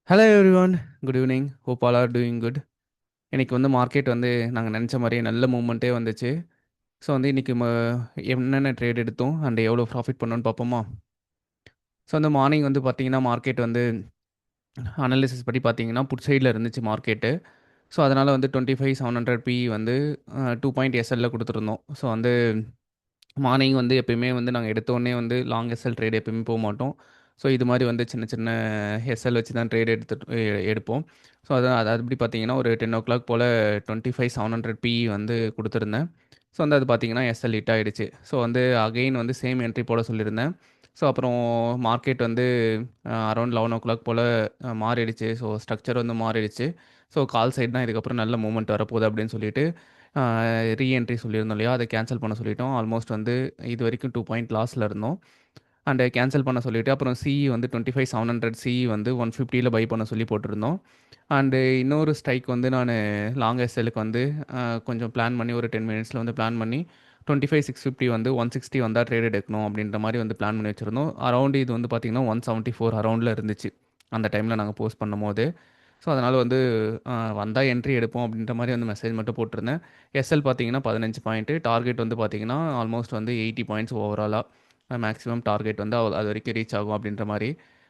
Hello everyone. Good evening. Hope all are doing good. இன்னைக்கு வந்து market வந்து நாங்கள் நினச்ச மாதிரியே நல்ல மூவ்மெண்ட்டே வந்துச்சு. ஸோ வந்து இன்னைக்கு என்னென்ன ட்ரேட் எடுத்தோம் அண்ட் எவ்வளோ ப்ராஃபிட் பண்ணோன்னு பார்ப்போமா? ஸோ வந்து மார்னிங் வந்து பார்த்தீங்கன்னா மார்க்கெட் வந்து அனாலிசிஸ் படி பார்த்தீங்கன்னா புட் சைடில் இருந்துச்சு மார்க்கெட்டு. ஸோ அதனால் வந்து 25,700 பி வந்து 2 எஸ்எல்ல கொடுத்துருந்தோம். ஸோ வந்து மார்னிங் வந்து எப்பயுமே வந்து நாங்கள் எடுத்தோடனே வந்து லாங் எஸ்எல் ட்ரேட் எப்பயுமே போக மாட்டோம். ஸோ இது மாதிரி வந்து சின்ன சின்ன எஸ்எல் வச்சு தான் ட்ரேட் எடுப்போம். ஸோ அதான் அது அப்படி பார்த்தீங்கன்னா ஒரு 10 o'clock போல் 25,700 பி வந்து கொடுத்துருந்தேன். ஸோ வந்து அது பார்த்தீங்கன்னா எஸ்எல் ஹிட் ஆகிடுச்சு. ஸோ வந்து அகெயின் வந்து சேம் என்ட்ரி போட சொல்லியிருந்தேன். ஸோ அப்புறம் மார்க்கெட் வந்து அரௌண்ட் 11 o'clock போல் மாறிடுச்சு. ஸோ ஸ்ட்ரக்சர் வந்து மாறிடுச்சு. ஸோ கால் சைடு தான் இதுக்கப்புறம் நல்ல மூவ்மெண்ட் வரப்போகுது அப்படின்னு சொல்லிட்டு ரீஎன்ட்ரி சொல்லியிருந்தோம் இல்லையா, அதை கேன்சல் பண்ண சொல்லிட்டோம். ஆல்மோஸ்ட் வந்து இது வரைக்கும் 2 லாஸில் இருந்தோம். அண்டு கேன்சல் பண்ண சொல்லிவிட்டு அப்புறம் சிஇ வந்து 25,700 சிஇ வந்து 150ல் பை பண்ண சொல்லி போட்டிருந்தோம். அண்டு இன்னொரு ஸ்ட்ரைக் வந்து நான் லாங் எஸ்எலுக்கு வந்து கொஞ்சம் பிளான் பண்ணி ஒரு 10 மினிட்ஸில் வந்து பிளான் பண்ணி 25,650 வந்து 160 வந்தால் ட்ரேட் எடுக்கணும் அப்படின்ற மாதிரி வந்து பிளான் பண்ணி வச்சுருந்தோம். அரௌண்ட் இது வந்து பார்த்திங்கன்னா 174 அரௌண்டில் இருந்துச்சு அந்த டைமில் நாங்கள் போஸ்ட் பண்ணும்போது. ஸோ அதனால் வந்து வந்தால் என்ட்ரி எடுப்போம் அப்படின்ற மாதிரி வந்து மெசேஜ் மட்டும் போட்டிருந்தேன். எஸ்எல் பார்த்தீங்கன்னா 15 பாயிண்ட்டு, டார்கெட் வந்து பார்த்தீங்கன்னா ஆல்மோஸ்ட் வந்து 80 பாயிண்ட்ஸ் ஓவராலாக மேக்ஸிமம் டார்கெட் வந்து அது வரைக்கும் ரீச் ஆகும் அப்படின்ற மாதிரி.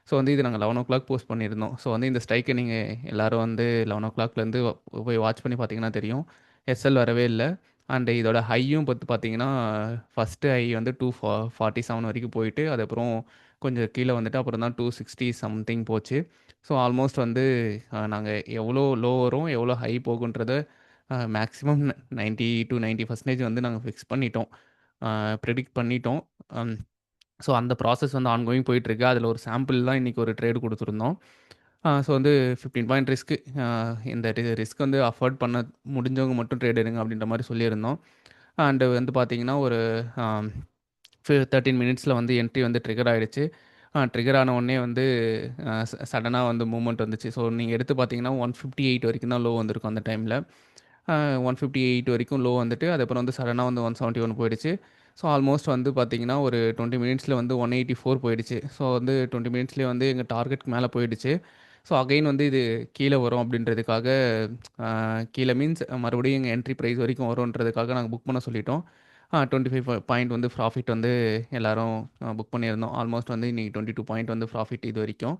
ஸோ வந்து இது நாங்கள் 11 o'clock போஸ்ட் பண்ணியிருந்தோம். ஸோ வந்து இந்த ஸ்ட்ரைக்கை நீங்கள் எல்லோரும் வந்து 11 o'clockலேருந்து போய் வாட்ச் பண்ணி பார்த்தீங்கன்னா தெரியும். எஸ்எல் வரவே இல்லை. அண்ட் இதோட ஹையும் பார்த்து பார்த்தீங்கன்னா ஃபஸ்ட்டு ஹை வந்து 247 வரைக்கும் போயிட்டு அதுக்கப்புறம் கொஞ்சம் கீழே வந்துட்டு அப்புறம் தான் 260 சம்திங் போச்சு. ஸோ ஆல்மோஸ்ட் வந்து நாங்கள் எவ்வளோ லோ வரும் எவ்வளோ ஹை போகுன்றத மேக்ஸிமம் 90 to 90% வந்து நாங்கள் ஃபிக்ஸ் பண்ணிட்டோம், ப்ரெடிக்ட் பண்ணிட்டோம். ஸோ அந்த ப்ராசஸ் வந்து ஆன்கோயிங் போயிட்டுருக்கு. அதில் ஒரு சாம்பிள் தான் இன்றைக்கி ஒரு ட்ரேடு கொடுத்துருந்தோம். ஸோ வந்து 15 பாயிண்ட் ரிஸ்க்கு, இந்த ரிஸ்க் வந்து அஃபோர்ட் பண்ண முடிஞ்சவங்க மட்டும் ட்ரேட் எடுங்க அப்படின்ற மாதிரி சொல்லியிருந்தோம். அண்டு வந்து பார்த்தீங்கன்னா ஒரு 13 மினிட்ஸில் வந்து என்ட்ரி வந்து ட்ரிகர் ஆகிடுச்சு. ட்ரிகர் ஆன உடனே வந்து சடனாக வந்து மூவ்மெண்ட் வந்துச்சு. ஸோ நீங்கள் எடுத்து பார்த்தீங்கன்னா 158 வரைக்கும் தான் லோ வந்திருக்கும் அந்த டைமில். 158 வரைக்கும் லோ வந்துட்டு அதுக்கப்புறம் வந்து சடனாக வந்து 171 போயிடுச்சு. ஸோ ஆல்மோஸ்ட் வந்து பார்த்தீங்கன்னா ஒரு 20 மினிட்ஸில் வந்து 184 போயிடுச்சு. ஸோ வந்து 20 மினிட்ஸ்லேயே வந்து எங்கள் டார்கெட்க்கு மேலே போயிடுச்சு. ஸோ அகைன் வந்து இது கீழே வரும் அப்படின்றதுக்காக, கீழே மீன்ஸ் மறுபடியும் எங்கள் என்ட்ரி ப்ரைஸ் வரைக்கும் வரும்ன்றதுக்காக நாங்கள் புக் பண்ண சொல்லிட்டோம். 25 பாயிண்ட் வந்து ப்ராஃபிட் வந்து எல்லோரும் புக் பண்ணியிருந்தோம். ஆல்மோஸ்ட் வந்து இன்றைக்கி 22 பாயிண்ட் வந்து ப்ராஃபிட் இது வரைக்கும்.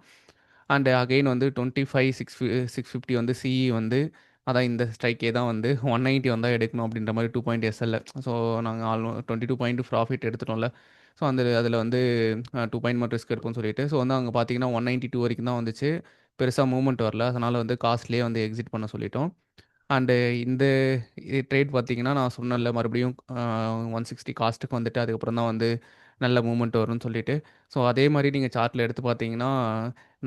அண்ட் அகெயின் வந்து 25,650 வந்து சிஇ வந்து அதான் இந்த ஸ்ட்ரைக்கே தான் வந்து 190 வந்தால் எடுக்கணும் அப்படின்ற மாதிரி 2 எஸ்எல்ல. ஸோ நாங்கள் 22 பாயிண்ட் ப்ராஃபிட் எடுத்துட்டோம்ல. ஸோ அந்த அதில் வந்து 2 மட்டும் ரிஸ்க் எடுப்போம்னு சொல்லிட்டு, ஸோ வந்து அங்கே பார்த்தீங்கன்னா 192 வரைக்கும் தான் வந்துச்சு. பெருசாக மூவ்மெண்ட் வரல. அதனால் வந்து காஸ்ட்லியே வந்து எக்ஸிட் பண்ண சொல்லிட்டோம். அண்டு இந்த ட்ரேட் பார்த்தீங்கன்னா நான் சொன்னேன்ல மறுபடியும் 160 காஸ்ட்டுக்கு வந்துட்டு அதுக்கப்புறம் தான் வந்து நல்ல மூவ்மெண்ட் வரும்னு சொல்லிட்டு. ஸோ அதே மாதிரி நீங்கள் சார்ட்டில் எடுத்து பார்த்தீங்கன்னா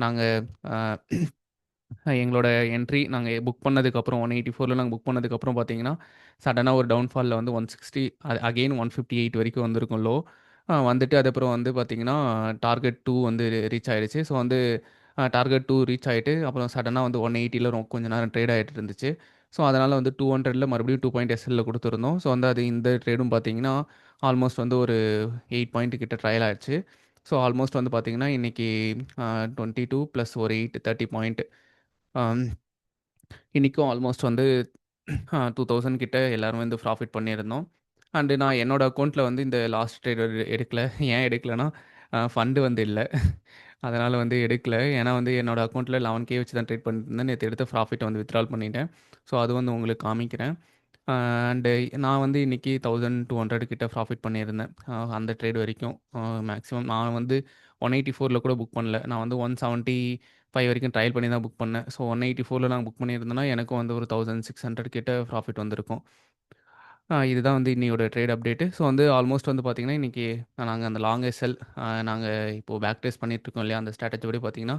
நாங்கள் எங்களோட என்ட்ரி நாங்கள் புக் பண்ணதுக்கப்புறம் 184ல் நாங்கள் புக் பண்ணதுக்கப்புறம் பார்த்தீங்கன்னா சடனாக ஒரு டவுன்ஃபாலில் வந்து 160 அகெயின் 158 வரைக்கும் வந்திருக்கும் லோ. வந்துட்டு அதுக்கப்புறம் வந்து பார்த்தீங்கன்னா டார்கெட் 2 வந்து ரீச் ஆகிடுச்சு. ஸோ வந்து டார்கெட் 2 ரீச் ஆகிட்டு அப்புறம் சடனாக வந்து 180ல் கொஞ்ச நேரம் ட்ரேட் ஆகிட்டு இருந்துச்சு. ஸோ அதனால் வந்து 200ல் மறுபடியும் 2 எஸ்எல்ல கொடுத்துருந்தோம். ஸோ வந்து அது இந்த ட்ரேடும் பார்த்தீங்கன்னா ஆல்மோஸ்ட் வந்து ஒரு 8 பாயிண்ட் கிட்ட ட்ரையல் ஆயிடுச்சு. ஸோ ஆல்மோஸ்ட் வந்து பார்த்தீங்கன்னா இன்றைக்கி 22 ப்ளஸ் ஒரு 8 30 பாயிண்ட் இன்றைக்கும் ஆல்மோஸ்ட் வந்து 2000 கிட்ட எல்லாருமே வந்து ப்ராஃபிட் பண்ணியிருந்தோம். அண்டு நான் என்னோட அக்கௌண்ட்டில் வந்து இந்த லாஸ்ட் ட்ரேட் எடுக்கல. ஏன் எடுக்கலன்னா ஃபண்டு வந்து இல்லை. அதனால் வந்து எடுக்கல. ஏன்னா வந்து என்னோட அக்கௌண்ட்டில் 11K வச்சு தான் ட்ரேட் பண்ணிட்டு இருந்தேன். நேற்று எடுத்த ப்ராஃபிட்டை வந்து வித்ட்ரால் பண்ணிட்டேன். ஸோ அது வந்து உங்களுக்கு காமிக்கிறேன். அண்டு நான் வந்து இன்றைக்கி 1200 கிட்ட ப்ராஃபிட் பண்ணியிருந்தேன் அந்த ட்ரேட் வரைக்கும். மேக்ஸிமம் நான் வந்து 184ல் கூட புக் பண்ணல. நான் வந்து 175 வரைக்கும் ட்ரையல் பண்ணி தான் புக் பண்ணேன். ஸோ 184ல் நான் புக் பண்ணியிருந்தேன்னா எனக்கும் வந்து ஒரு 1600 கிட்ட ப்ராஃபிட் வந்திருக்கும். இதுதான் வந்து இன்னையோட ட்ரேட் அப்டேட்டு. ஸோ வந்து ஆல்மோஸ்ட் வந்து பார்த்தீங்கன்னா, இன்றைக்கி நாங்கள் அந்த லாங் எஸ்எல் நாங்கள் இப்போது பேக் டெஸ்ட் பண்ணிகிட்ருக்கோம் இல்லையா, அந்த ஸ்ட்ராட்டஜி படி பார்த்தீங்கன்னா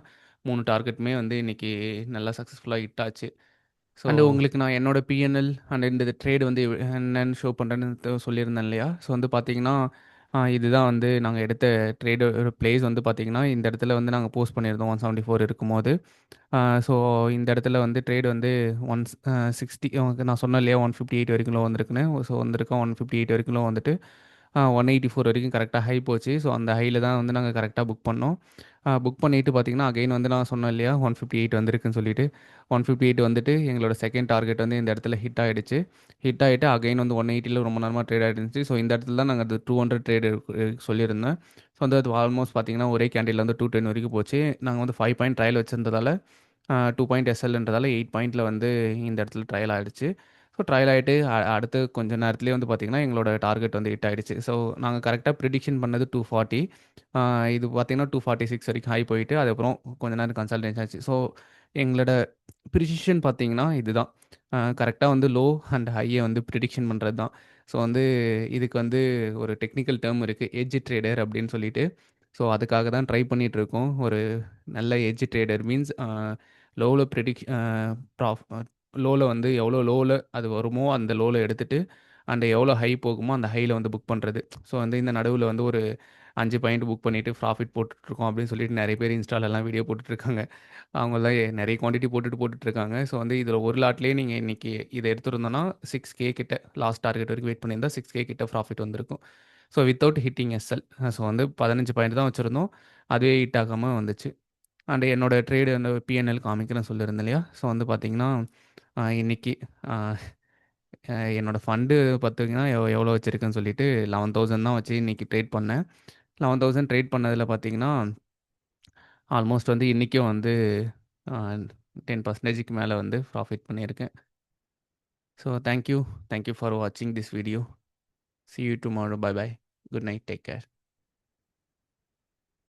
3 டார்கெட்டுமே வந்து இன்றைக்கி நல்லா சக்ஸஸ்ஃபுல்லாக ஹிட் ஆச்சு. ஸோ அண்ட் உங்களுக்கு நான் என்னோட பிஎன்எல் அண்ட் இந்த ட்ரேட் வந்து என்னென்னு ஷோ பண்ணுறேன்னு சொல்லியிருந்தேன் இல்லையா. ஸோ வந்து பார்த்தீங்கன்னா இதுதான் வந்து நாங்கள் எடுத்த ட்ரேடு பிளேஸ் வந்து பார்த்தீங்கன்னா இந்த இடத்துல வந்து நாங்கள் போஸ்ட் பண்ணியிருந்தோம் 174 இருக்கும்போது. ஸோ இந்த இடத்துல வந்து ட்ரேட் வந்து 160 நான் சொன்னேன் இல்லையா 158 வரைக்கும் லோ வந்திருக்குன்னு. ஸோ வந்திருக்கோம் 158 வரைக்கும் லோ வந்துட்டு 184 வரைக்கும் கரெக்ட்டா ஹை போச்சு. ஸோ அந்த ஹைல தான் வந்து நாங்க கரெக்ட்டா புக் பண்ணோம். புக் பண்ணிட்டு பார்த்தீங்கன்னா, அகைன் வந்து நான் சொன்னேன் இல்லையா 158 வந்திருக்குன்னு சொல்லிட்டு. 158 வந்துட்டு எங்களோட செகண்ட் டார்கெட் வந்து இந்த இடத்துல ஹிட் ஆயிடுச்சு. ஹிட் ஆயிட்டு அகைன் வந்து 180ல ரொம்ப நேரமா ட்ரேட் ஆயிட்டு இருந்துச்சு. ஸோ இந்த இடத்துல தான் நாங்க அது 200 ட்ரேட் சொல்லியிருந்தேன். ஸோ வந்து அது ஆல்மோஸ்ட் பார்த்தீங்கன்னா, ஒரே கேண்டில்ல வந்து 210 வரைக்கும் போச்சு. நாங்க வந்து 5 பாயிண்ட் ட்ரையல் வச்சிருந்ததால 2 பாயிண்ட் எஸ்எல்ன்றதால 8 பாயிண்ட்ல வந்து இந்த இடத்துல ட்ரையல் ஆயிடுச்சு. ஸோ ட்ரையல் ஆயிட்டு அடுத்து கொஞ்ச நேரத்திலேயே வந்து பார்த்தீங்கன்னா, எங்களோட டார்கெட் வந்து ஹிட் ஆயிடுச்சு. ஸோ நாங்க கரெக்ட்டா ப்ரிடிக்ஷன் பண்ணது 240. இது பார்த்தீங்கன்னா 246 வரைக்கும் ஹை போயிட்டு, அதுக்கப்புறம் கொஞ்ச நேரம் கன்சால்டேஷன் ஆச்சு. ஸோ எங்களோட ப்ரிசிஷன் பார்த்தீங்கன்னா இதுதான். கரெக்ட்டா வந்து லோ அண்ட் ஹைய வந்து ப்ரிடிக்ஷன் பண்றது தான். ஸோ வந்து இதுக்கு வந்து ஒரு டெக்னிக்கல் டெர்ம் இருக்கு. எட்ஜ் ட்ரேடர் அப்படின்னு சொல்லிட்டு. ஸோ அதுக்காக தான் ட்ரை பண்ணிட்டு இருக்கோம். ஒரு நல்ல எட்ஜ் ட்ரேடர் மீன்ஸ் லோல ப்ரிடிக் ப்ராஃப் லோல வந்து எவ்வளோ லோல அது வருமோ அந்த லோல எடுத்துட்டு, அண்ட் எவ்வளோ ஹை போகுமோ அந்த ஹைல வந்து புக் பண்றது. ஸோ வந்து இந்த நடுவுல வந்து ஒரு 5 பாயிண்ட் புக் பண்ணிட்டு ப்ராஃபிட் போட்டுட்ருக்கோம் அப்படின்னு சொல்லிட்டு நெறைய பேர் இன்ஸ்டாலலாம் வீடியோ போட்டுட்ருக்காங்க. அவங்கலாம் நெறைய குவான்டிட்டி போட்டுட்ருக்காங்க. ஸோ வந்து இதில ஒரு லாட்லயே நீங்க இன்னைக்கு இத எடுத்திருந்தோம்னா 6K கிட்ட லாஸ்ட் டார்கெட் வரைக்கும் வெயிட் பண்ணியிருந்தா 6K கிட்ட ப்ராஃபிட் வந்திருக்கும். So without hitting SL. So வந்து 15 பாயிண்ட் தான் வச்சிருந்தோம். அதுவே ஹிட் ஆகாம வந்துச்சு. அண்ட் என்னோட ட்ரேடு அந்த பிஎன்எல் காமிக்கிறேன்னு சொல்லியிருந்தேன் இல்லையா? ஸோ வந்து பார்த்தீங்கன்னா, இன்னைக்கு அ என்னோட ஃபண்டு பார்த்தீங்கன்னா, எவ்வளோ வச்சிருக்கேன்னு சொல்லிட்டு 11,000 தான் வச்சு இன்னைக்கு ட்ரேட் பண்ணேன். 11,000 ட்ரேட் பண்ணதில பார்த்தீங்கன்னா, ஆல்மோஸ்ட் வந்து இன்னைக்கும் வந்து அ 10%க்கு மேல வந்து ப்ராஃபிட் பண்ணியிருக்கேன். So thank you. Thank you for வாட்சிங் this video. See you tomorrow. Bye bye. Good night. Take care.